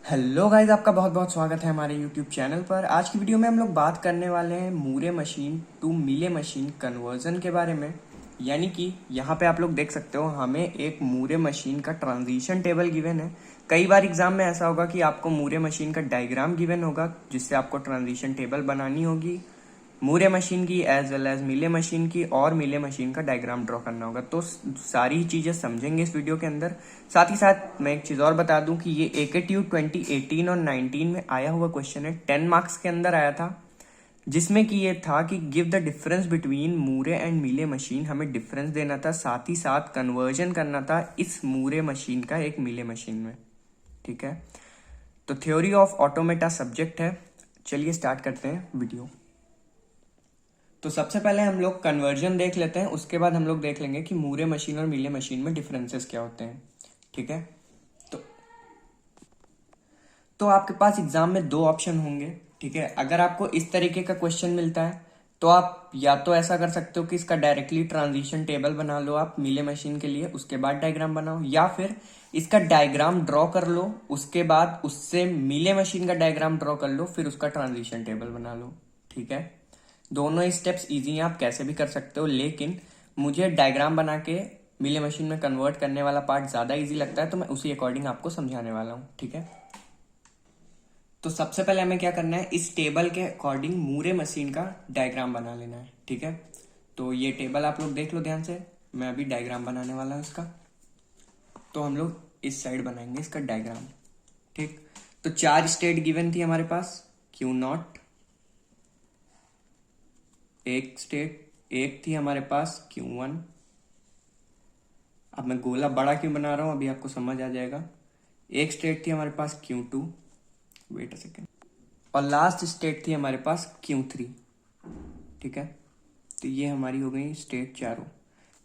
Hello guys, आपका बहुत बहुत स्वागत है हमारे यूट्यूब चैनल पर। आज की वीडियो में हम लोग बात करने वाले हैं Moore machine to Mealy machine conversion के बारे में। यानी कि यहाँ पे आप लोग देख सकते हो, हमें एक मूरे मशीन का ट्रांजिशन टेबल गिवन है। कई बार एग्जाम में ऐसा होगा कि आपको मूरे मशीन का डायग्राम गिवन होगा, जिससे आपको ट्रांजिशन टेबल बनानी होगी मूरे मशीन की as well as Mealy machine की, और मीले मशीन का डायग्राम ड्रॉ करना होगा। तो सारी ही चीजें समझेंगे इस वीडियो के अंदर। साथ ही साथ मैं एक चीज और बता दूं कि ये एकेट्यूड 2018 और 19 में आया हुआ क्वेश्चन है, 10 मार्क्स के अंदर आया था, जिसमें कि ये था कि give the difference between Moore and Mealy machine. हमें डिफरेंस देना था, साथ ही साथ कन्वर्जन करना था इस मूरे मशीन का एक मीले मशीन में। ठीक है, तो थ्योरी ऑफ ऑटोमेटा सब्जेक्ट है। चलिए स्टार्ट करते हैं वीडियो। तो सबसे पहले हम लोग कन्वर्जन देख लेते हैं, उसके बाद हम लोग देख लेंगे कि मूरे मशीन और मीले मशीन में डिफरेंसेस क्या होते हैं। ठीक है, तो तो आपके पास एग्जाम में दो ऑप्शन होंगे। ठीक है, अगर आपको इस तरीके का क्वेश्चन मिलता है तो आप या तो ऐसा कर सकते हो कि इसका डायरेक्टली ट्रांजिशन टेबल बना लो आप मीले मशीन के लिए, उसके बाद डायग्राम बनाओ, या फिर इसका डायग्राम ड्रॉ कर लो, उसके बाद उससे मीले मशीन का डायग्राम ड्रॉ कर लो, फिर उसका ट्रांजिशन टेबल बना लो। ठीक है, दोनों स्टेप्स इजी हैं, आप कैसे भी कर सकते हो, लेकिन मुझे डायग्राम बना के मीले मशीन में कन्वर्ट करने वाला पार्ट ज्यादा इजी लगता है, तो मैं उसी अकॉर्डिंग आपको समझाने वाला हूँ। ठीक है, तो सबसे पहले हमें क्या करना है, इस टेबल के अकॉर्डिंग मूरे मशीन का डायग्राम बना लेना है। ठीक है, तो ये टेबल आप लोग देख लो ध्यान से, मैं अभी डायग्राम बनाने वाला हूँ इसका। तो हम लोग इस साइड बनाएंगे इसका डायग्राम। ठीक, तो 4 स्टेट गिवन थी हमारे पास, क्यू नॉट एक स्टेट, एक थी हमारे पास Q1। अब मैं गोला बड़ा क्यों बना रहा हूं, अभी आपको समझ आ जाएगा। एक स्टेट थी हमारे पास Q2, वेट अ सेकेंड, और लास्ट स्टेट थी हमारे पास Q3। ठीक है, तो ये हमारी हो गई स्टेट चारों।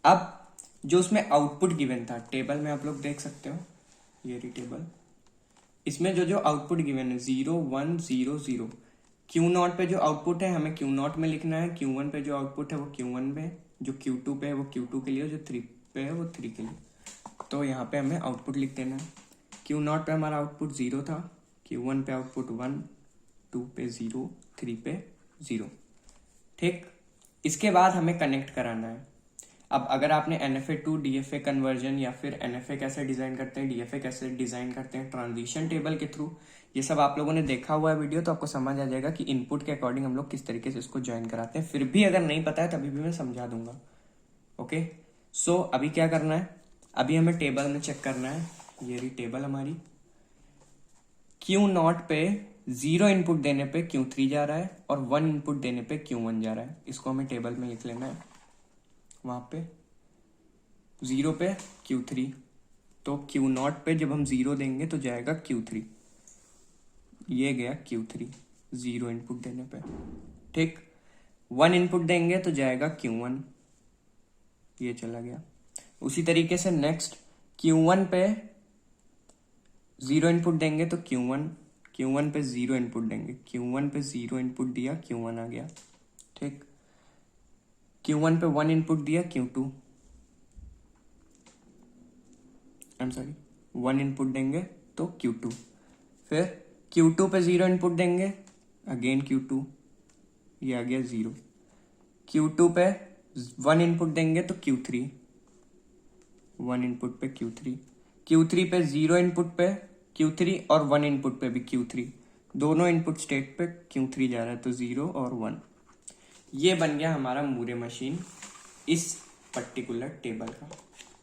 अब जो उसमें आउटपुट गिवन था टेबल में आप लोग देख सकते हो, ये रही टेबल। इसमें जो जो आउटपुट गिवन है 0 1 0 0, Q0 पे जो आउटपुट है हमें Q0 में लिखना है, Q1 पे जो आउटपुट है वो Q1 पे, जो Q2 पे है वो Q2 के लिए, जो 3 पे है वो 3 के लिए। तो यहाँ पे हमें आउटपुट लिख देना है। Q0 पे हमारा आउटपुट 0 था, Q1 पे आउटपुट 1, 2 पे 0, 3 पे 0। ठीक, इसके बाद हमें कनेक्ट कराना है। अब अगर आपने NFA टू DFA कन्वर्जन, या फिर NFA कैसे डिजाइन करते हैं, DFA कैसे डिजाइन करते हैं ट्रांजिशन टेबल के थ्रू, ये सब आप लोगों ने देखा हुआ है वीडियो, तो आपको समझ आ जाएगा कि इनपुट के अकॉर्डिंग हम लोग किस तरीके से इसको ज्वाइन कराते हैं। फिर भी अगर नहीं पता है तभी भी मैं समझा दूंगा। ओके, सो अभी क्या करना है, अभी हमें टेबल में चेक करना है। ये रही टेबल हमारी। Q0 पे 0 इनपुट देने पे Q3 जा रहा है, और 1 इनपुट देने पे Q1 जा रहा है। इसको हमें टेबल में लिख लेना है। वहां पे 0 पे Q3, तो Q0 पे जब हम 0 देंगे तो जाएगा Q3, ये गया Q3 0 इनपुट देने पे। ठीक, 1 इनपुट देंगे तो जाएगा Q1, ये चला गया। उसी तरीके से नेक्स्ट Q1 पे 0 इनपुट देंगे तो Q1 पे 0 इनपुट देंगे, Q1 पे 0 इनपुट दिया, Q1 आ गया। ठीक, Q1 पे 1 इनपुट दिया, Q2, I am sorry, 1 input देंगे तो Q2, फिर Q2 पे 0 इनपुट देंगे, अगेन Q2, ये आ गया 0। Q2 पे 1 इनपुट देंगे तो Q3, 1 इनपुट पे Q3, Q3 पे 0 इनपुट पे Q3, और 1 इनपुट पे भी Q3, दोनों इनपुट स्टेट पे Q3 जा रहा है, तो 0 और 1। ये बन गया हमारा मूरे मशीन इस पर्टिकुलर टेबल का।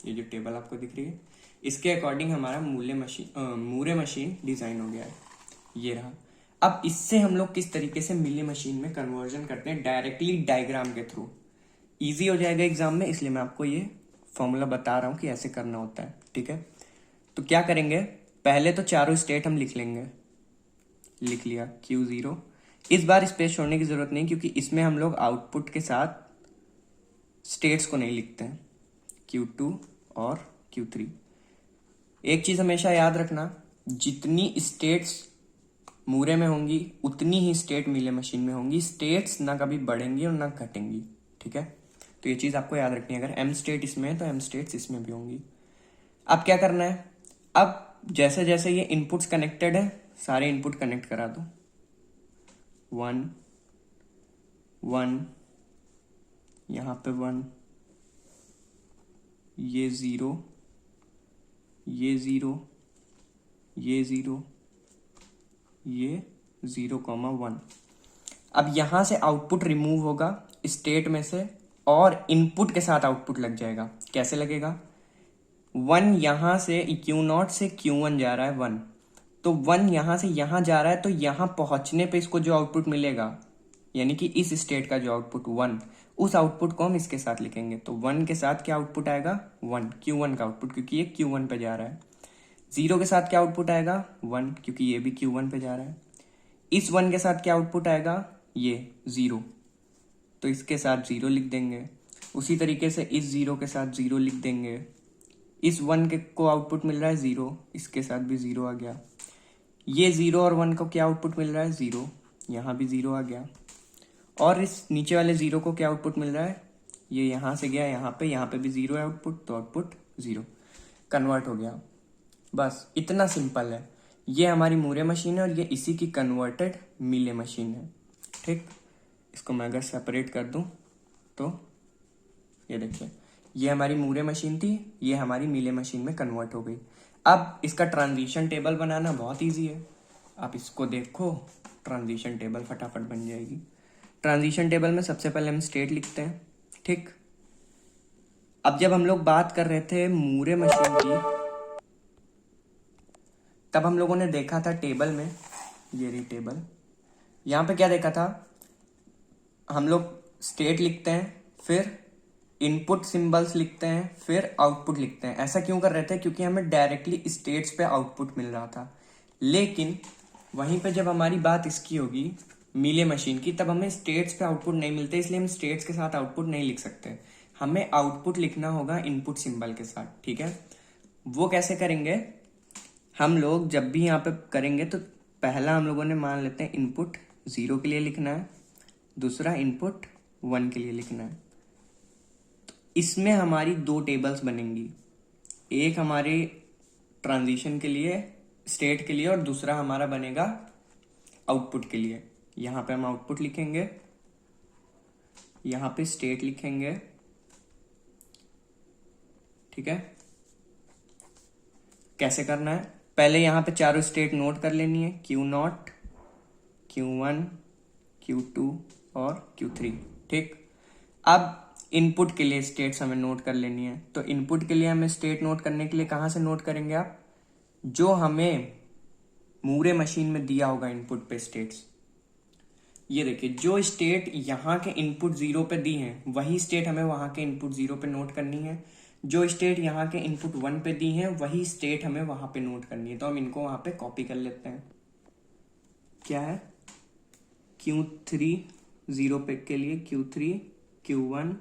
ये जो टेबल आपको दिख रही है, इसके अकॉर्डिंग हमारा मूरे मशीन डिजाइन हो गया है। ये रहा। अब इससे हम लोग किस तरीके से मीले मशीन में कन्वर्जन करते हैं, डायरेक्टली डायग्राम के थ्रू। इजी हो जाएगा एग्जाम में, इसलिए मैं आपको ये फॉर्मूला बता रहा हूं कि ऐसे करना होता है। ठीक है, तो क्या करेंगे, पहले तो चारों स्टेट हम लिख लेंगे। लिख लिया Q0। इस बार स्पेस छोड़ने की जरूरत नहीं, क्योंकि इसमें हम लोग आउटपुट के साथ स्टेट्स को नहीं लिखते हैं, Q2 और Q3। एक चीज हमेशा याद रखना, जितनी स्टेट्स मूरे में होंगी उतनी ही स्टेट मीले मशीन में होंगी। स्टेट्स ना कभी बढ़ेंगी और ना घटेंगी। ठीक है, तो ये चीज आपको याद रखनी है। अगर M स्टेट इसमें है तो M स्टेट्स इसमें भी होंगी। अब क्या करना है, अब जैसे जैसे ये इनपुट्स कनेक्टेड है, सारे इनपुट कनेक्ट करा दो। 1 1, यहाँ पे 1, ये 0, ये 0, ये 0, ये 0,1। अब यहाँ से आउटपुट रिमूव होगा स्टेट में से और इनपुट के साथ आउटपुट लग जाएगा। कैसे लगेगा? 1 यहाँ से Q0 से Q1 जा रहा है 1, तो 1 यहाँ से यहाँ जा रहा है, तो यहाँ पहुंचने पे इसको जो आउटपुट मिलेगा, यानी कि इस स्टेट का जो आउटपुट 1, उस आउटपुट को हम इसके साथ लिखेंगे। तो 1 के साथ क्या आउटपुट आएगा? 1, Q1 का आउटपुट, क्योंकि ये Q1 पे जा रहा है। 0 के साथ क्या आउटपुट आएगा? 1, क्योंकि ये भी Q1 पे जा रहा है। इस 1 के साथ क्या आउटपुट आएगा? ये 0, तो इसके साथ 0 लिख देंगे। उसी तरीके से इस 0 के साथ 0 लिख देंगे। इस 1 के को आउटपुट मिल रहा है 0, इसके साथ भी 0 आ गया। ये 0 और 1 को क्या आउटपुट मिल रहा है? 0, यहाँ भी 0 आ गया। और इस नीचे वाले 0 को क्या आउटपुट मिल रहा है? ये यहाँ से गया यहाँ पे भी 0 है आउटपुट, तो आउटपुट 0 कन्वर्ट हो गया। बस इतना सिंपल है। ये हमारी मूरे मशीन है और ये इसी की कन्वर्टेड मीले मशीन है। ठीक, इसको मैं अगर सेपरेट कर दूं तो ये देखिए, ये हमारी मूरे मशीन थी, ये हमारी मीले मशीन में कन्वर्ट हो गई। अब इसका ट्रांजिशन टेबल बनाना बहुत इजी है। आप इसको देखो, ट्रांजिशन टेबल फटाफट बन जाएगी। ट्रांजिशन टेबल में सबसे पहले हम स्टेट लिखते हैं। ठीक, अब जब हम लोग बात कर रहे थे मूरे मशीन की, तब हम लोगों ने देखा था टेबल में, ये रही टेबल, यहाँ पे क्या देखा था? हम लोग स्टेट लिखते हैं, फिर इनपुट सिंबल्स लिखते हैं, फिर आउटपुट लिखते हैं। ऐसा क्यों कर रहे थे? क्योंकि हमें डायरेक्टली स्टेट्स पे आउटपुट मिल रहा था। लेकिन वहीं पे जब हमारी बात इसकी होगी, मीले मशीन की, तब हमें स्टेट्स पे आउटपुट नहीं मिलते, इसलिए हम स्टेट्स के साथ आउटपुट नहीं लिख सकते। हमें आउटपुट लिखना होगा इनपुट सिंबल के साथ। ठीक है, वो कैसे करेंगे? हम लोग जब भी यहाँ पे करेंगे तो पहला हम लोगों ने मान लेते हैं इनपुट 0 के लिए लिखना है, दूसरा इनपुट 1 के लिए लिखना है। तो इसमें हमारी 2 टेबल्स बनेंगी, एक हमारे ट्रांजिशन के लिए, स्टेट के लिए, और दूसरा हमारा बनेगा आउटपुट के लिए। यहाँ पे हम आउटपुट लिखेंगे, यहाँ पे स्टेट लिखेंगे। ठीक है, कैसे करना है? पहले यहाँ पे चारों स्टेट नोट कर लेनी है, Q0, Q1, Q2 और Q3। ठीक, अब इनपुट के लिए स्टेट्स हमें नोट कर लेनी है। तो इनपुट के लिए हमें स्टेट नोट करने के लिए कहाँ से नोट करेंगे आप? जो हमें मूरे मशीन में दिया होगा इनपुट पे स्टेट्स। ये देखिए, जो स्टेट यहाँ के इनपुट 0 पे दी है, वही स्टेट हमें वहां के इनपुट 0 पे नोट करनी है। जो स्टेट यहाँ के इनपुट 1 पे दी है, वही स्टेट हमें वहां पे नोट करनी है। तो हम इनको वहां पे कॉपी कर लेते हैं। क्या है? Q3 0 पे के लिए Q3, Q1,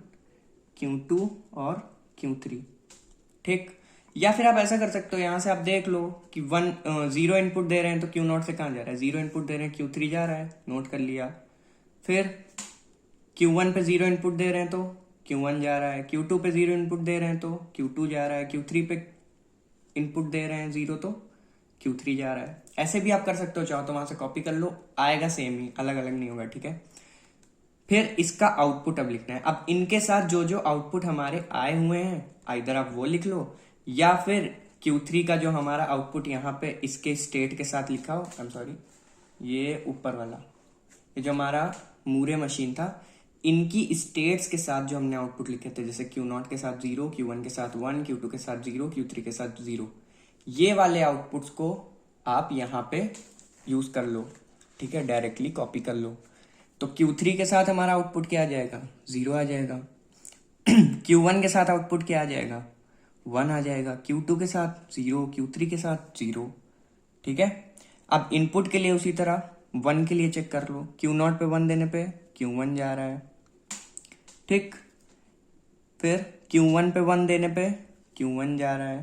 Q2 और Q3। ठीक, या फिर आप ऐसा कर सकते हो, यहां से आप देख लो कि 0 इनपुट दे रहे हैं तो Q0 से कहां जा रहा है? 0 इनपुट दे रहे हैं, Q3 जा रहा है, नोट कर लिया। फिर Q1 पे 0 इनपुट दे रहे हैं तो Q1 जा रहा है, Q2 पे 0 इनपुट दे रहे हैं तो Q2 जा रहा है, Q3 पे इनपुट दे रहे हैं 0 तो Q3 जा रहा है। ऐसे भी आप कर सकते हो, चाहो तो वहां से कॉपी कर लो, आएगा सेम ही, अलग अलग नहीं होगा। ठीक है, फिर इसका आउटपुट अब लिखना है। अब इनके साथ जो जो आउटपुट हमारे आए हुए हैं, इधर आप वो लिख लो, या फिर Q3 का जो हमारा आउटपुट यहाँ पे इसके स्टेट के साथ लिखा हो, आई एम सॉरी, ये ऊपर वाला, ये जो हमारा मूरे मशीन था, इनकी स्टेट्स के साथ जो हमने आउटपुट लिखे थे, जैसे Q0 के साथ 0, Q1 के साथ 1, Q2 के साथ 0, Q3 के साथ 0, ये वाले आउटपुट्स को आप यहाँ पे यूज कर लो। ठीक है, डायरेक्टली कॉपी कर लो। तो Q3 के साथ हमारा आउटपुट क्या आ जाएगा? 0 आ जाएगा। Q1 के साथ आउटपुट क्या आ जाएगा? 1 आ जाएगा। Q2 के साथ 0, Q3 के साथ 0। ठीक है, अब इनपुट के लिए उसी तरह 1 के लिए चेक कर लो, Q0 पे 1 देने पे Q1 जा रहा है। ठीक, फिर Q1 पे 1 देने पे Q1 जा रहा है,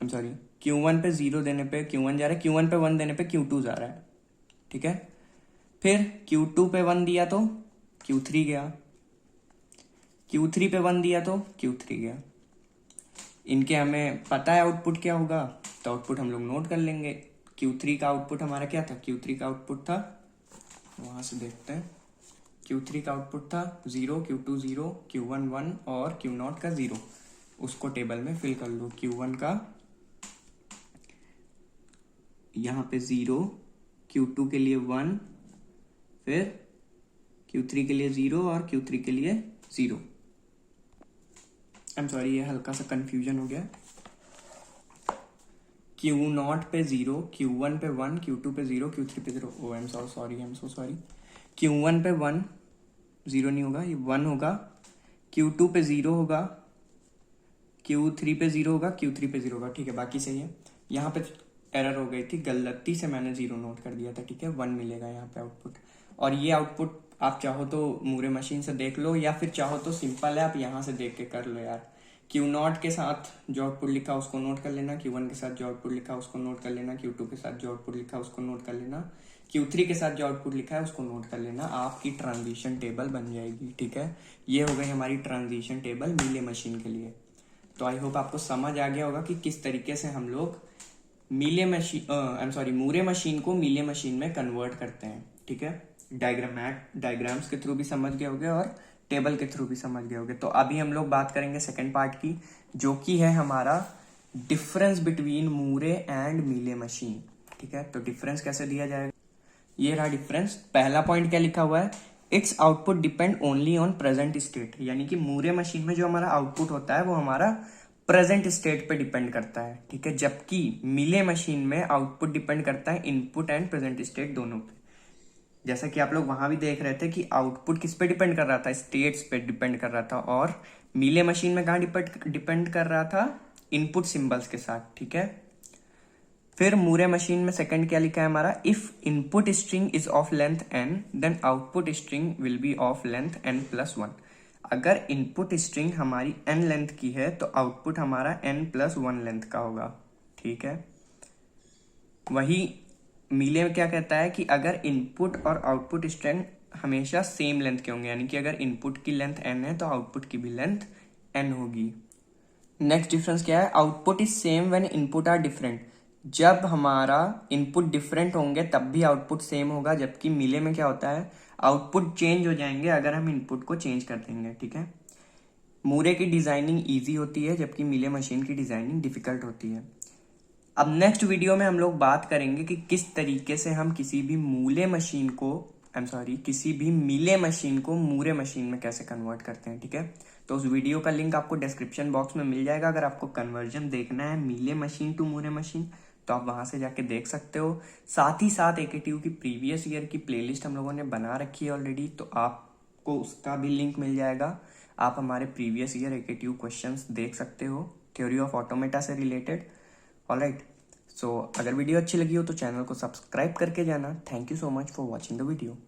आई एम सॉरी, Q1 पे 0 देने पे Q1 जा रहा है, Q1 पे 1 देने पे Q2 जा रहा है। ठीक है, फिर Q2 पे 1 दिया तो Q3 गया, Q3 पे 1 दिया तो Q3 गया। इनके हमें पता है आउटपुट क्या होगा, तो आउटपुट हम लोग नोट कर लेंगे। Q3 का आउटपुट हमारा क्या था? Q3 का आउटपुट था, वहां से देखते हैं, Q3 का आउटपुट था 0, Q2 0, Q1 1 और Q0 का 0। उसको टेबल में फिल कर लो। Q1 का यहाँ पे 0, Q2 के लिए 1, फिर Q3 के लिए 0 और Q3 के लिए 0। आई एम सॉरी, ये हल्का सा कंफ्यूजन हो गया। Q0 पे 0, Q1 पे 1, Q2 पे 0, Q3 पे 0। ओ I am so sorry. Q1 पे 1, 0 नहीं होगा, ये 1 होगा। Q2 पे 0 होगा, Q3 पे 0 होगा, Q3 पे 0 होगा। ठीक है, बाकी सही है। यहाँ पे एरर हो गई थी, गलती से मैंने 0 नोट कर दिया था। ठीक है, 1 मिलेगा यहाँ पे आउटपुट। और ये आउटपुट आप चाहो तो मूरे मशीन से देख लो, या फिर चाहो तो सिंपल है, आप यहाँ से देख के कर लो यार। Q0 के साथ जो आउटपुट लिखा उसको नोट कर लेना, Q1 के साथ जो आउटपुट लिखा उसको नोट कर लेना, Q2 के साथ जो आउटपुट लिखा उसको नोट कर लेना, Q3 के साथ जो आउटपुट लिखा है उसको नोट कर लेना। आपकी ट्रांजिशन टेबल बन जाएगी। ठीक है, ये हो गई हमारी ट्रांजिशन टेबल मीले मशीन के लिए। तो आई होप आपको समझ आ गया होगा कि किस तरीके से हम लोग मूरे मशीन को मीले मशीन में कन्वर्ट करते हैं। ठीक है, डायग्राम्स के थ्रू भी समझ गए होगे और टेबल के थ्रू भी समझ गए होगे। तो अभी हम लोग बात करेंगे सेकंड पार्ट की, जो कि है हमारा difference between Moore and Mealy machine. ठीक है, तो डिफरेंस कैसे दिया जाएगा? ये रहा डिफरेंस। पहला पॉइंट क्या लिखा हुआ है? It's output depend only on present state. यानी कि मूरे मशीन में जो हमारा आउटपुट होता है वो हमारा प्रेजेंट स्टेट पे डिपेंड करता है। ठीक है, जबकि मीले मशीन में आउटपुट डिपेंड करता है इनपुट एंड प्रेजेंट स्टेट दोनों पे। जैसा कि आप लोग वहां भी देख रहे थे कि आउटपुट किस पे डिपेंड कर रहा था? स्टेट्स पे डिपेंड कर रहा था। और मीले मशीन में कहाँ डिपेंड कर रहा था? इनपुट सिंबल्स के साथ। ठीक है, फिर मूरे मशीन में सेकंड क्या लिखा है हमारा? If input string is of length n then output string will be of length n+1। अगर इनपुट स्ट्रिंग हमारी n लेंथ की है तो आउटपुट हमारा n+1 लेंथ का होगा। ठीक है, वही मीले में क्या कहता है कि अगर इनपुट और आउटपुट स्ट्रिंग हमेशा सेम लेंथ के होंगे, यानी कि अगर इनपुट की लेंथ n है तो आउटपुट की भी लेंथ n होगी। नेक्स्ट डिफरेंस क्या है? Output is same when input are different. जब हमारा इनपुट डिफरेंट होंगे तब भी आउटपुट सेम होगा, जबकि मीले में क्या होता है? आउटपुट चेंज हो जाएंगे अगर हम इनपुट को चेंज कर देंगे। ठीक है, मूरे की डिजाइनिंग इजी होती है जबकि मीले मशीन की डिजाइनिंग डिफिकल्ट होती है। अब नेक्स्ट वीडियो में हम लोग बात करेंगे कि किस तरीके से हम किसी भी किसी भी मीले मशीन को मूरे मशीन में कैसे कन्वर्ट करते हैं। ठीक है, तो उस वीडियो का लिंक आपको डिस्क्रिप्शन बॉक्स में मिल जाएगा। अगर आपको कन्वर्जन देखना है Mealy machine to Moore machine तो आप वहां से जाके देख सकते हो। साथ ही साथ AKTU की प्रीवियस ईयर की प्लेलिस्ट हम लोगों ने बना रखी है ऑलरेडी, तो आपको उसका भी लिंक मिल जाएगा। आप हमारे प्रीवियस ईयर AKTU क्वेश्चंस देख सकते हो थ्योरी ऑफ ऑटोमेटा से रिलेटेड। ऑलराइट, सो अगर वीडियो अच्छी लगी हो तो चैनल को सब्सक्राइब करके जाना। Thank you so much for watching the video.